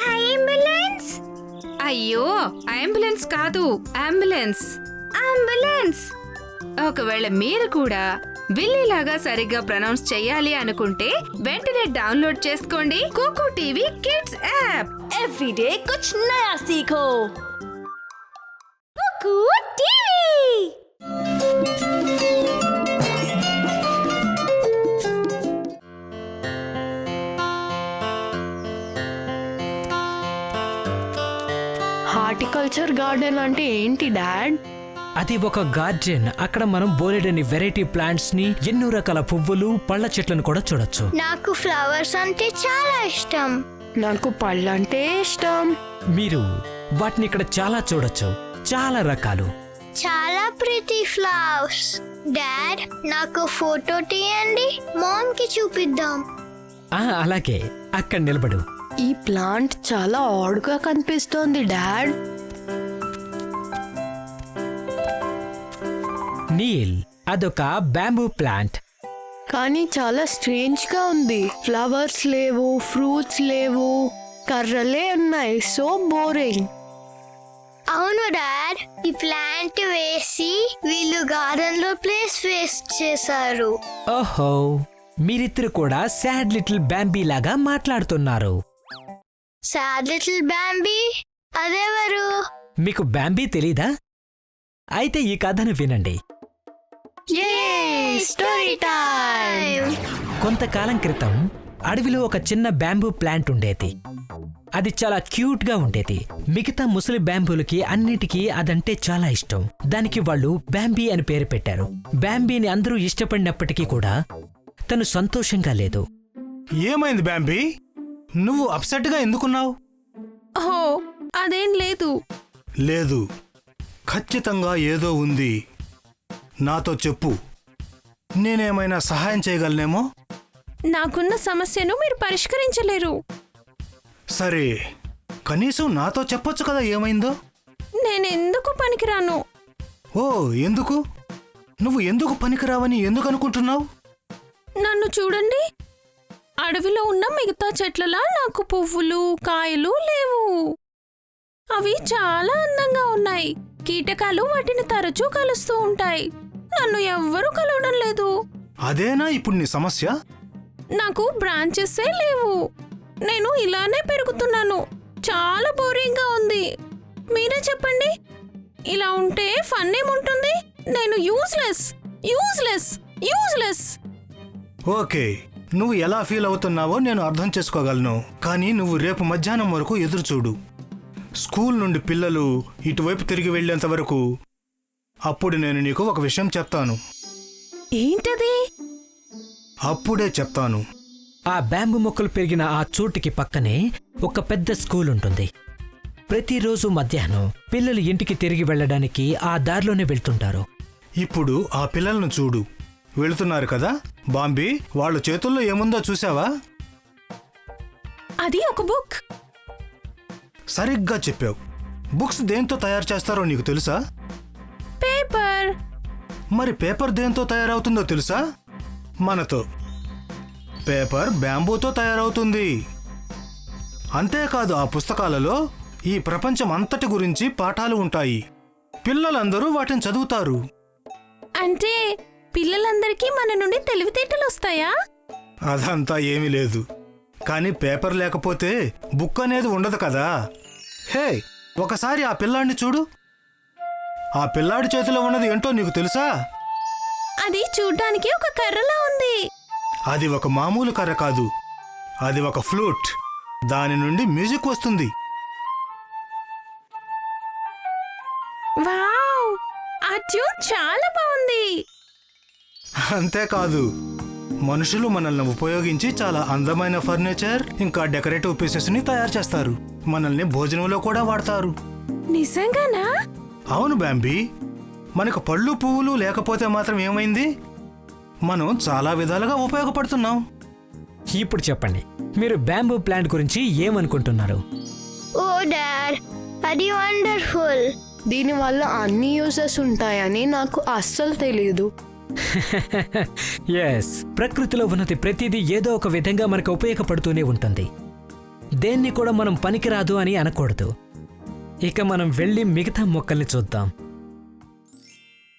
Ambulance. అయ్యో, ambulance కాదు, ambulance. Ambulance. ఒకవేళ మీరు కూడా బిల్లీలాగా సరిగ్గా ప్రొనౌన్స్ చెయ్యాలి అనుకుంటే వెంటనే డౌన్లోడ్ చేసుకోండి Kuku TV kids app. Everyday कुछ नया सीखो. कुकू टीवी. హార్టికల్చర్ గార్డెన్ అంటే ఏంటి డాడ్? అది ఒక గార్డెన్. అక్కడ మనం బోలెడని వెరైటీ ప్లాంట్స్ ని, ఎన్నో రకాల పువ్వులు, పళ్ళ చెట్లను కూడా చూడొచ్చు. నాకు ఫ్లవర్స్ అంటే చాలా ఇష్టం. నాకు పళ్ళంటే ఇష్టం. మీరు వాటిని ఇక్కడ చాలా చూడొచ్చు, చాలా రకాలు. చాలా ప్రిటీ ఫ్లవర్స్. డాడ్, నాకు ఫోటో తీయండి, మామ్ కి చూపిద్దాం. అలాగే, అక్కడ నిలబడు. ఈ ప్లాంట్ చాలా ఆడ్గా కనిపిస్తోంది డాడ్. నీల్, అదొక బ్యాంబూ ప్లాంట్. కానీ చాలా స్ట్రేంజ్ గా ఉంది. ఫ్లవర్స్ లేవు, ఫ్రూట్స్ లేవు, కర్రలే ఉన్నాయి. So boring. అవును డాడ్, ఈ ప్లాంట్ వేసి వీళ్ళు గార్డెన్ లో ప్లేస్ వేస్ట్ చేశారు. ఓహో, మీరిద్దరు కూడా సాడ్ లిటిల్ బ్యాంబీ లాగా మాట్లాడుతున్నారు. సాడ్ లిటిల్ బ్యాంబీ అదెవరు? మీకు బ్యాంబీ తెలీదా? అయితే ఈ కథను వినండి. Story time. కొంతకాలం క్రితం అడవిలో ఒక చిన్న బ్యాంబూ ప్లాంట్ ఉండేది. అది చాలా క్యూట్ గా ఉండేది. మిగతా ముసలి బ్యాంబూలకి అన్నిటికీ అదంటే చాలా ఇష్టం. దానికి వాళ్ళు బ్యాంబీ అని పేరు పెట్టారు. బ్యాంబీని అందరూ ఇష్టపడినప్పటికీ కూడా తను సంతోషంగా లేదు. ఏమైంది బ్యాంబీ? నువ్వు అప్సెట్ గా ఎందుకున్నావు? ఓహో, అదేం లేదు. లేదు, ఖచ్చితంగా ఏదో ఉంది. నాతో చెప్పు, నేనేమైనా సహాయం చేయగలనేమో. నాకున్న సమస్యను మీరు పరిష్కరించలేరు. సరే, కనీసం నాతో చెప్పొచ్చు కదా ఏమైందో. నేనెందుకు పనికిరాను? ఓ, ఎందుకు? నువ్వు ఎందుకు పనికిరావని ఎందుకు అనుకుంటున్నావు? నన్ను చూడండి. అడవిలో ఉన్న మిగతా చెట్లలా నాకు పువ్వులు, కాయలు లేవు. అవి చాలా అందంగా ఉన్నాయి. కీటకాలు వాటిని తరచూ కలుస్తూ ఉంటాయి. నన్ను ఎవ్వరూ కలవడం లేదు. అదేనా ఇప్పుడు నీ సమస్య? నాకు బ్రాంచెసే లేవు. నేను ఇలానే పెరుగుతున్నాను. చాలా బోరింగ్గా ఉంది. మీరే చెప్పండి, ఇలా ఉంటే ఫన్ ఏముంటుంది? నేను యూజ్లెస్, యూజ్లెస్, యూజ్లెస్. ఓకే, నువ్వు ఎలా ఫీల్ అవుతున్నావో నేను అర్థం చేసుకోగలను. కానీ నువ్వు రేపు మధ్యాహ్నం వరకు ఎదురు చూడు. స్కూల్ నుండి పిల్లలు ఇటువైపు తిరిగి వెళ్లేంత వరకు. అప్పుడు నేను నీకు ఒక విషయం చెప్తాను. ఏంటది? అప్పుడే చెప్తాను. ఆ బ్యాంబూ మొక్కలు పెరిగిన ఆ చోటుకి పక్కనే ఒక పెద్ద స్కూల్ ఉంటుంది. ప్రతిరోజు మధ్యాహ్నం పిల్లలు ఇంటికి తిరిగి వెళ్లడానికి ఆ దారిలోనే వెళ్తుంటారు. ఇప్పుడు ఆ పిల్లలను చూడు, వెళుతున్నారు కదా. బాంబీ, వాళ్ళ చేతుల్లో ఏముందో చూసావా? అది ఒక బుక్. సరిగ్గా చెప్పావు. బుక్స్ దేంతో తయారు చేస్తారో నీకు తెలుసా? పేపర్. మరి పేపర్ దేంతో తయారవుతుందో తెలుసా? మనతో. పేపర్ బ్యాంబూతో తయారవుతుంది. అంతేకాదు, ఆ పుస్తకాలలో ఈ ప్రపంచం అంతటి గురించి పాఠాలు ఉంటాయి. పిల్లలందరూ వాటిని చదువుతారు. అంటే పిల్లలందరికీ మన నుండి తెలివితేటలు వస్తాయా? అదంతా ఏమీ లేదు. కానీ పేపర్ లేకపోతే బుక్ అనేది ఉండదు కదా. హే, ఒకసారి ఆ పిల్లాడిని చూడు. ఆ పిల్లాడి చేతిలో ఉన్నది ఏంటో నీకు తెలుసా? అది చూడ్డానికి ఒక కర్రలా ఉంది. అది ఒక మామూలు కర్ర కాదు, అది ఒక ఫ్లూట్. దాని నుండి మ్యూజిక్ వస్తుంది. వావ్, ఆ ట్యూన్ చాలా బాగుంది. అంతేకాదు, మనుషులు మనల్ని ఉపయోగించి చాలా అందమైన ఫర్నిచర్ ఇంకా డెకరేటివ్ పీసెస్ ని తయారు చేస్తారు. మనల్ని భోజనంలో కూడా వాడతారు. నిజంగానా? అవును బాంబీ, మనకు పళ్ళు పువ్వులు లేకపోతే మాత్రం ఏమైంది? మనం చాలా విధాలుగా ఉపయోగపడుతున్నాం. ఇప్పుడు చెప్పండి, మీరు బ్యాంబూ ప్లాంట్ గురించి ఏమనుకుంటున్నారు? ఓ డాడ్, అది వండర్ఫుల్. దీనివల్ల అన్ని యూజెస్ ఉంటాయని నాకు అస్సలు తెలియదు. ఎస్, ప్రకృతిలో ఉన్నది ప్రతిదీ ఏదో ఒక విధంగా మనకు ఉపయోగపడుతూనే ఉంటుంది. దేన్ని కూడా మనం పనికిరాదు అని అనకూడదు. ఇక మనం వెళ్ళి మిగతా మొక్కల్ని చూద్దాం.